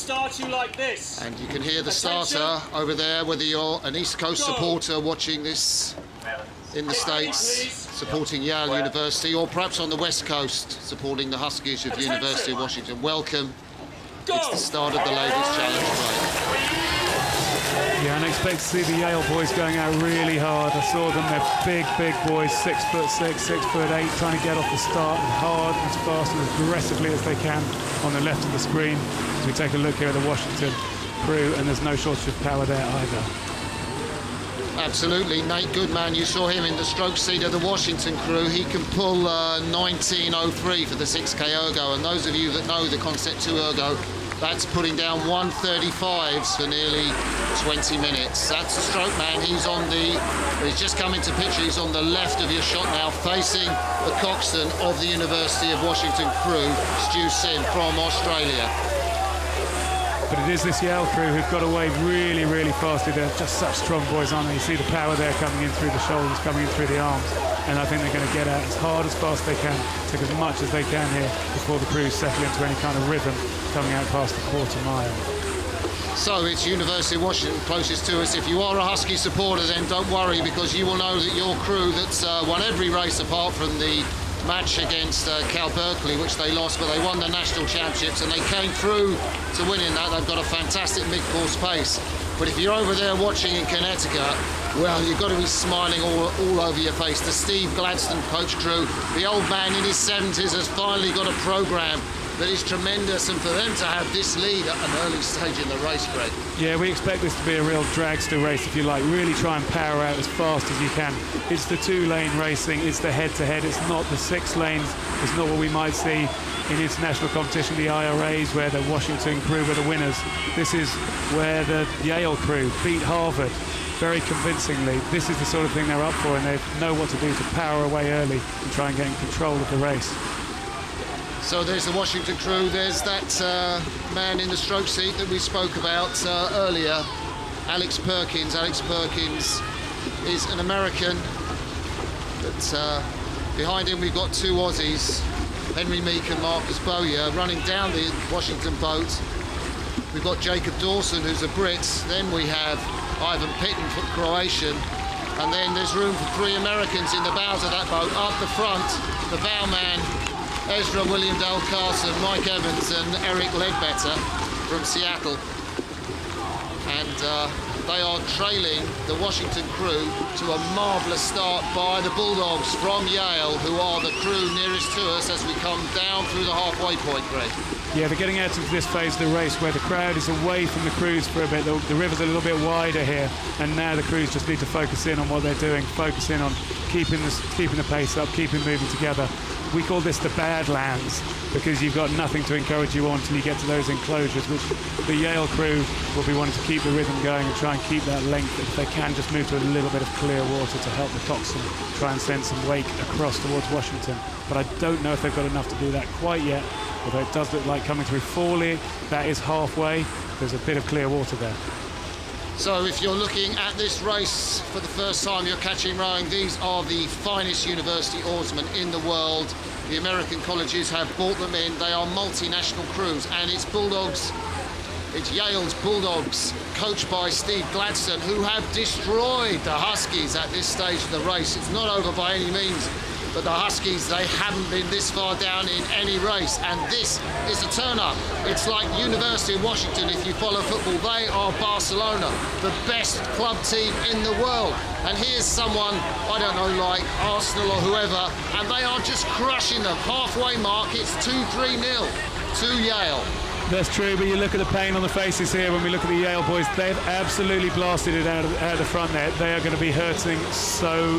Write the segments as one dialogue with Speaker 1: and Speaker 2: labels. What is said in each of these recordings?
Speaker 1: start you like this.
Speaker 2: And you can hear the
Speaker 1: Attention.
Speaker 2: starter over there, whether you're an East Coast supporter watching this in the States, supporting Yale University, or perhaps on the West Coast, supporting the Huskies of the University of Washington. Welcome. It's the start of the Ladies' Challenge play.
Speaker 3: Yeah, and I expect to see the Yale boys going out really hard. I saw them, they're big boys, 6'6", 6'8", trying to get off the start hard, as fast and as aggressively as they can on the left of the screen. As we take a look here at the Washington crew, and there's no shortage of power there either.
Speaker 2: Absolutely, Nate Goodman, you saw him in the stroke seat of the Washington crew. He can pull 19.03 for the 6K ergo, and those of you that know the Concept 2 ergo, that's putting down 135s for nearly 20 minutes. That's the stroke man. He's just come into picture. He's on the left of your shot now, facing the coxswain of the University of Washington crew, Stu Sim from Australia.
Speaker 3: But it is this Yale crew who've got away really fastly. They're just such strong boys, aren't they? You see the power there coming in through the shoulders, coming in through the arms. And I think they're going to get out as hard, as fast as they can, take as much as they can here before the crews settle into any kind of rhythm coming out past the quarter mile.
Speaker 2: So it's University of Washington closest to us. If you are a Husky supporter, then don't worry, because you will know that your crew that's won every race apart from the match against Cal Berkeley, which they lost, but they won the national championships and they came through to winning that. They've got a fantastic mid-course pace. But if you're over there watching in Connecticut, well, you've got to be smiling all over your face. The Steve Gladstone coach crew, the old man in his 70s has finally got a program that is tremendous, and for them to have this lead at an early stage in the race, Greg.
Speaker 3: Yeah, we expect this to be a real dragster race, if you like. Really try and power out as fast as you can. It's the two-lane racing, it's the head-to-head, it's not the 6 lanes, it's not what we might see in international competition, the IRAs, where the Washington crew were the winners. This is where the Yale crew beat Harvard very convincingly. This is the sort of thing they're up for, and they know what to do to power away early and try and get control of the race.
Speaker 2: So there's the Washington crew. There's that man in the stroke seat that we spoke about earlier, Alex Perkins. Alex Perkins is an American, but behind him we've got 2 Aussies, Henry Meek and Marcus Bowyer, running down the Washington boat. We've got Jacob Dawson, who's a Brit. Then we have Ivan Pitton, Croatian. And then there's room for 3 Americans in the bows of that boat. Up the front, the bow man, Ezra William Dale Carson, Mike Evans and Eric Ledbetter from Seattle. And they are trailing the Washington crew to a marvellous start by the Bulldogs from Yale, who are the crew nearest to us as we come down through the halfway point, Greg.
Speaker 3: Yeah, they're getting out into this phase of the race where the crowd is away from the crews for a bit. The river's a little bit wider here, and now the crews just need to focus in on what they're doing, focus in on keeping the pace up, keeping moving together. We call this the Badlands because you've got nothing to encourage you on until you get to those enclosures, which the Yale crew will be wanting to keep the rhythm going and try and keep that length. If they can, just move to a little bit of clear water to help the coxswain try and send some wake across towards Washington. But I don't know if they've got enough to do that quite yet, although it does look like coming through Forley, that is halfway. There's a bit of clear water there.
Speaker 2: So if you're looking at this race for the first time, you're catching rowing, these are the finest university oarsmen in the world. The American colleges have brought them in. They are multinational crews, and it's Bulldogs, it's Yale's Bulldogs, coached by Steve Gladstone, who have destroyed the Huskies at this stage of the race. It's not over by any means, but the Huskies, they haven't been this far down in any race, and this is a turn-up. It's like University of Washington, if you follow football. They are Barcelona, the best club team in the world. And here's someone, I don't know, like Arsenal or whoever, and they are just crushing them. Halfway mark, it's 2-3-0 to Yale.
Speaker 3: That's true, but you look at the pain on the faces here when we look at the Yale boys. They've absolutely blasted it out of the front there. They are going to be hurting so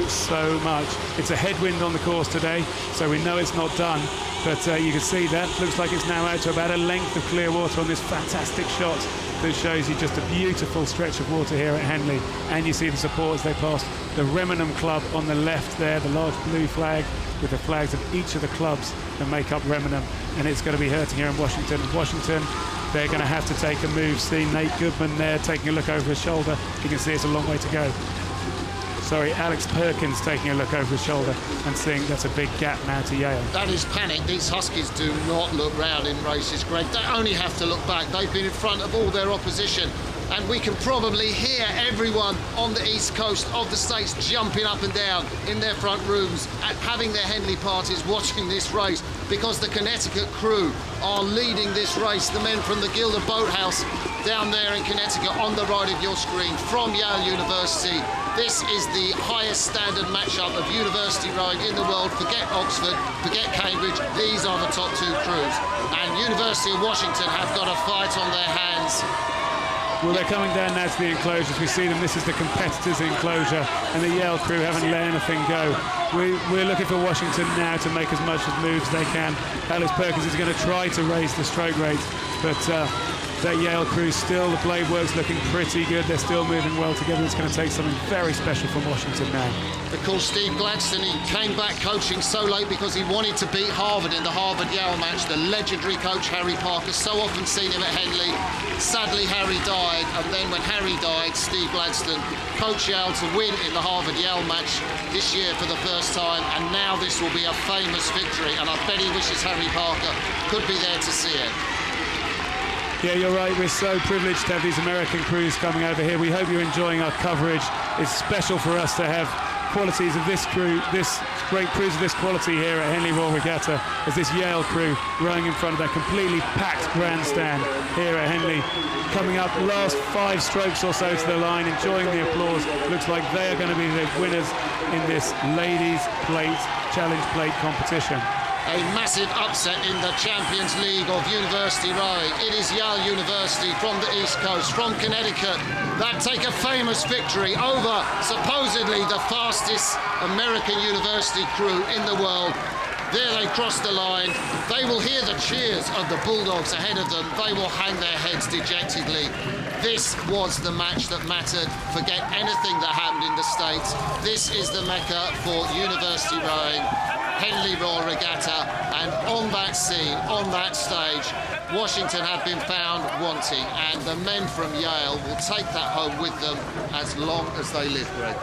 Speaker 3: much. It's a headwind on the course today, so we know it's not done. But you can see that. Looks like it's now out to about a length of clear water on this fantastic shot that shows you just a beautiful stretch of water here at Henley. And you see the support as they pass the Remenham Club on the left there, the large blue flag with the flags of each of the clubs that make up Remenham. And it's going to be hurting here in Washington. Washington, they're going to have to take a move. See Nate Goodman there taking a look over his shoulder. You can see it's a long way to go. Alex Perkins taking a look over his shoulder and seeing that's a big gap now to Yale.
Speaker 2: That is panic. These Huskies do not look round in races, Greg. They only have to look back. They've been in front of all their opposition. And we can probably hear everyone on the east coast of the States jumping up and down in their front rooms and having their Henley parties watching this race, because the Connecticut crew are leading this race. The men from the Gilder Boathouse down there in Connecticut on the right of your screen from Yale University. This is the highest standard matchup of university rowing in the world. Forget Oxford, forget Cambridge. These are the top two crews. And University of Washington have got a fight on their hands.
Speaker 3: Well, they're coming down now to the enclosures. We see them. This is the competitors' enclosure, and the Yale crew haven't let anything go. We're looking for Washington now to make as much as moves they can. Alex Perkins is going to try to raise the stroke rate, but that Yale crew still, the blade work's looking pretty good. They're still moving well together. It's going to take something very special from Washington now.
Speaker 2: Of course, Steve Gladstone, he came back coaching so late because he wanted to beat Harvard in the Harvard-Yale match. The legendary coach Harry Parker, so often seen him at Henley. Sadly, Harry died, and then when Harry died, Steve Gladstone coached Yale to win in the Harvard-Yale match this year for the first time, and now this will be a famous victory, and I bet he wishes Harry Parker could be there to see it.
Speaker 3: Yeah, you're right. We're so privileged to have these American crews coming over here. We hope you're enjoying our coverage. It's special for us to have qualities of this crew, this great crews of this quality here at Henley Royal Regatta, as this Yale crew rowing in front of that completely packed grandstand here at Henley. Coming up, last 5 strokes or so to the line, enjoying the applause. Looks like they are going to be the winners in this ladies' plate, challenge plate competition.
Speaker 2: A massive upset in the Champions League of university rowing. It is Yale University from the East Coast, from Connecticut, that take a famous victory over supposedly the fastest American university crew in the world. There they cross the line. They will hear the cheers of the Bulldogs ahead of them. They will hang their heads dejectedly. This was the match that mattered. Forget anything that happened in the States. This is the Mecca for university rowing. Henley Royal Regatta, and on that scene, on that stage, Washington have been found wanting, and the men from Yale will take that home with them as long as they live, Greg.